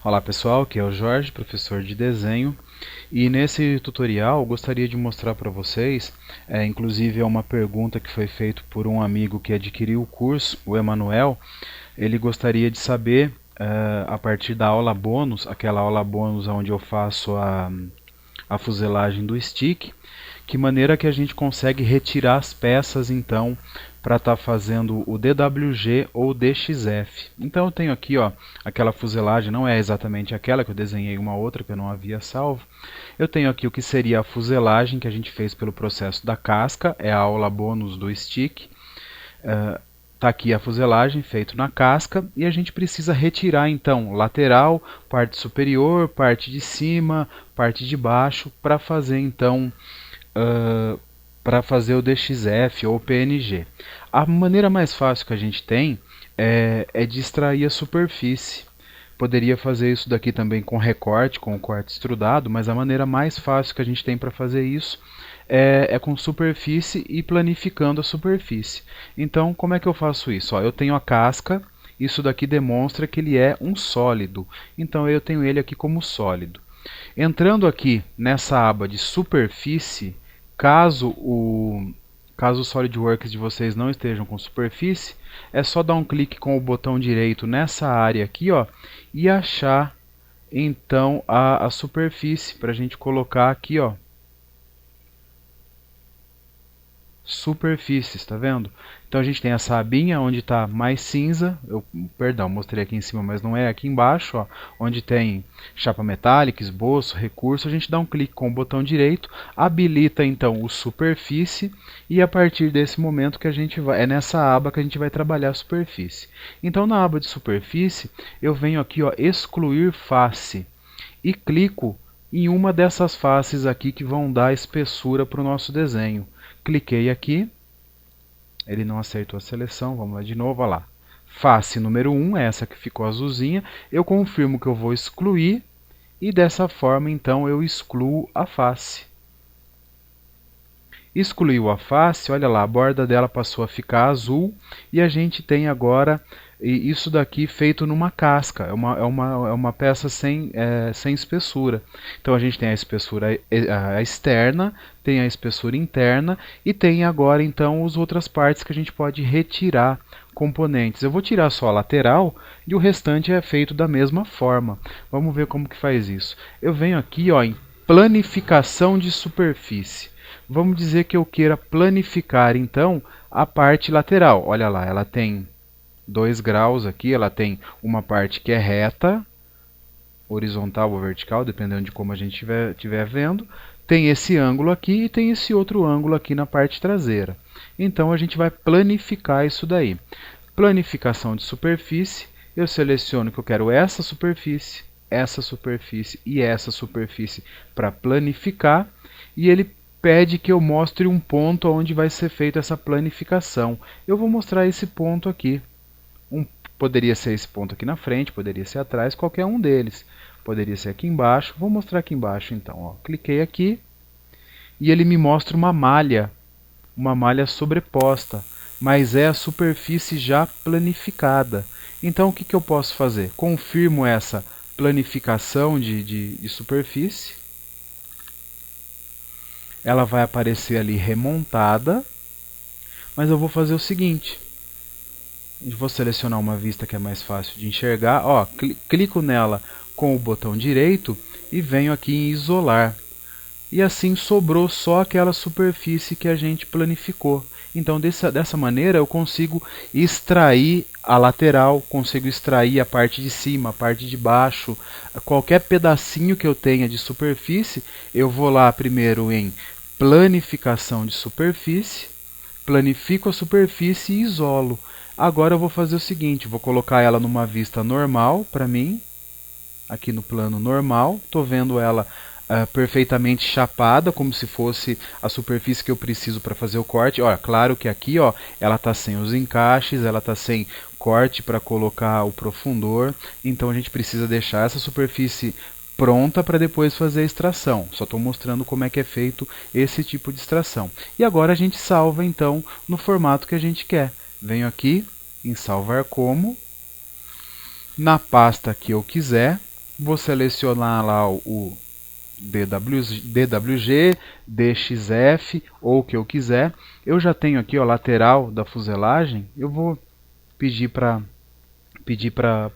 Olá pessoal, aqui é o Jorge, professor de desenho, e nesse tutorial eu gostaria de mostrar para vocês, inclusive é uma pergunta que foi feita por um amigo que adquiriu o curso, o Emanuel. Ele gostaria de saber, a partir da aula bônus, aquela aula bônus onde eu faço a fuselagem do stick, que maneira que a gente consegue retirar as peças então para estar fazendo o DWG ou DXF. Então eu tenho aqui aquela fuselagem, não é exatamente aquela que eu desenhei, uma outra que eu não havia salvo. Eu tenho aqui o que seria a fuselagem que a gente fez pelo processo da casca, é a aula bônus do stick. Está aqui a fuselagem feito na casca e a gente precisa retirar então lateral, parte superior, parte de cima, parte de baixo para fazer então para fazer o DXF ou o PNG. A maneira mais fácil que a gente tem é de extrair a superfície. Poderia fazer isso daqui também com recorte, com o corte extrudado, mas a maneira mais fácil que a gente tem para fazer isso é com superfície e planificando a superfície. Então, como é que eu faço isso? Eu tenho a casca, isso daqui demonstra que ele é um sólido, então eu tenho ele aqui como sólido. Entrando aqui nessa aba de superfície, caso o SolidWorks de vocês não estejam com superfície, é só dar um clique com o botão direito nessa área aqui, e achar então a superfície para a gente colocar aqui, superfícies, está vendo? Então a gente tem essa abinha onde está mais cinza, perdão, mostrei aqui em cima, mas não é aqui embaixo, onde tem chapa metálica, esboço, recurso. A gente dá um clique com o botão direito, habilita então o superfície, e a partir desse momento que a gente vai, é nessa aba que a gente vai trabalhar a superfície. Então na aba de superfície eu venho aqui, excluir face, e clico em uma dessas faces aqui que vão dar espessura para o nosso desenho. Cliquei aqui, ele não aceitou a seleção, vamos lá de novo, olha lá. Face número 1, essa que ficou azulzinha, eu confirmo que eu vou excluir, e dessa forma então eu excluo a face. Excluiu a face, olha lá, a borda dela passou a ficar azul, e a gente tem agora isso daqui feito numa casca, é uma peça sem espessura. Então a gente tem a espessura externa, tem a espessura interna, e tem agora então as outras partes que a gente pode retirar componentes. Eu vou tirar só a lateral e o restante é feito da mesma forma. Vamos ver como que faz isso. Eu venho aqui em planificação de superfície. Vamos dizer que eu queira planificar então a parte lateral. Olha lá, ela tem 2 graus aqui, ela tem uma parte que é reta, horizontal ou vertical, dependendo de como a gente estiver vendo. Tem esse ângulo aqui e tem esse outro ângulo aqui na parte traseira. Então a gente vai planificar isso daí. Planificação de superfície, eu seleciono que eu quero essa superfície e essa superfície para planificar, e ele pede que eu mostre um ponto onde vai ser feita essa planificação. Eu vou mostrar esse ponto aqui. Poderia ser esse ponto aqui na frente, poderia ser atrás, qualquer um deles. Poderia ser aqui embaixo. Vou mostrar aqui embaixo então. Cliquei aqui e ele me mostra uma malha sobreposta, mas é a superfície já planificada. Então o que eu posso fazer? Confirmo essa planificação de superfície. Ela vai aparecer ali remontada, mas eu vou fazer o seguinte. Vou selecionar uma vista que é mais fácil de enxergar. Clico nela com o botão direito e venho aqui em isolar. E assim sobrou só aquela superfície que a gente planificou. Então dessa maneira eu consigo extrair a lateral, consigo extrair a parte de cima, a parte de baixo, qualquer pedacinho que eu tenha de superfície. Eu vou lá primeiro em planificação de superfície, planifico a superfície e isolo. Agora eu vou fazer o seguinte, vou colocar ela numa vista normal para mim, aqui no plano normal. Estou vendo ela perfeitamente chapada, como se fosse a superfície que eu preciso para fazer o corte. Olha, claro que aqui ela está sem os encaixes, ela está sem corte para colocar o profundor, então a gente precisa deixar essa superfície pronta para depois fazer a extração. Só estou mostrando como é que é feito esse tipo de extração. E agora a gente salva então no formato que a gente quer. Venho aqui em salvar como, na pasta que eu quiser, Vou selecionar lá o DWG, DXF ou o que eu quiser. Eu já tenho aqui a lateral da fuselagem, eu vou pedir para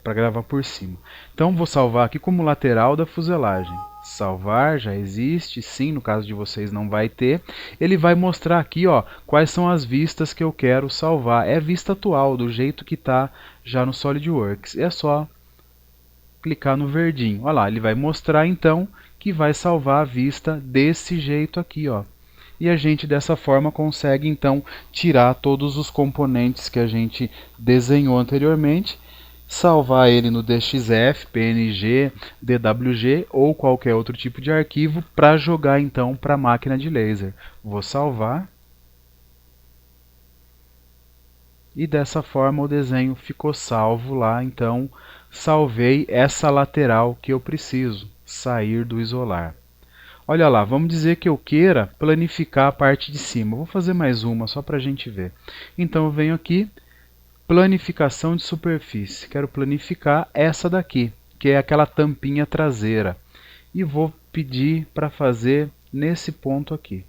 gravar por cima. Então vou salvar aqui como lateral da fuselagem. Salvar, já existe, sim, no caso de vocês não vai ter. Ele vai mostrar aqui, ó, quais são as vistas que eu quero salvar. É a vista atual, do jeito que está já no SolidWorks. É só clicar no verdinho. Olha lá, ele vai mostrar então que vai salvar a vista desse jeito aqui, ó. E a gente dessa forma consegue então tirar todos os componentes que a gente desenhou anteriormente, salvar ele no DXF, PNG, DWG ou qualquer outro tipo de arquivo para jogar então para a máquina de laser. Vou salvar. E dessa forma o desenho ficou salvo lá, então salvei essa lateral que eu preciso, sair do isolar. Olha lá, vamos dizer que eu queira planificar a parte de cima. Vou fazer mais uma só para a gente ver. Então eu venho aqui, planificação de superfície. Quero planificar essa daqui, que é aquela tampinha traseira. E vou pedir para fazer nesse ponto aqui.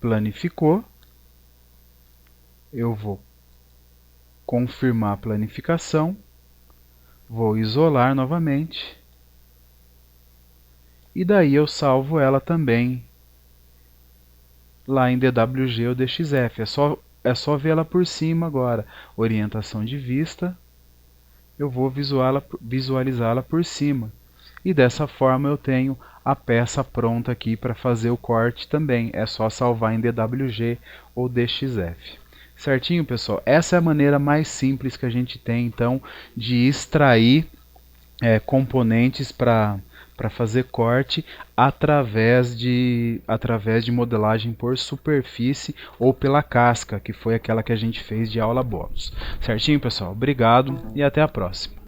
Planificou. Eu vou confirmar a planificação. Vou isolar novamente. E daí eu salvo ela também lá em DWG ou DXF. É só ver ela por cima agora. Orientação de vista. Eu vou visualizá-la por cima. E dessa forma eu tenho a peça pronta aqui para fazer o corte também. É só salvar em DWG ou DXF. Certinho, pessoal? Essa é a maneira mais simples que a gente tem, então, de extrair componentes para fazer corte através de modelagem por superfície ou pela casca, que foi aquela que a gente fez de aula bônus. Certinho, pessoal? Obrigado e até a próxima.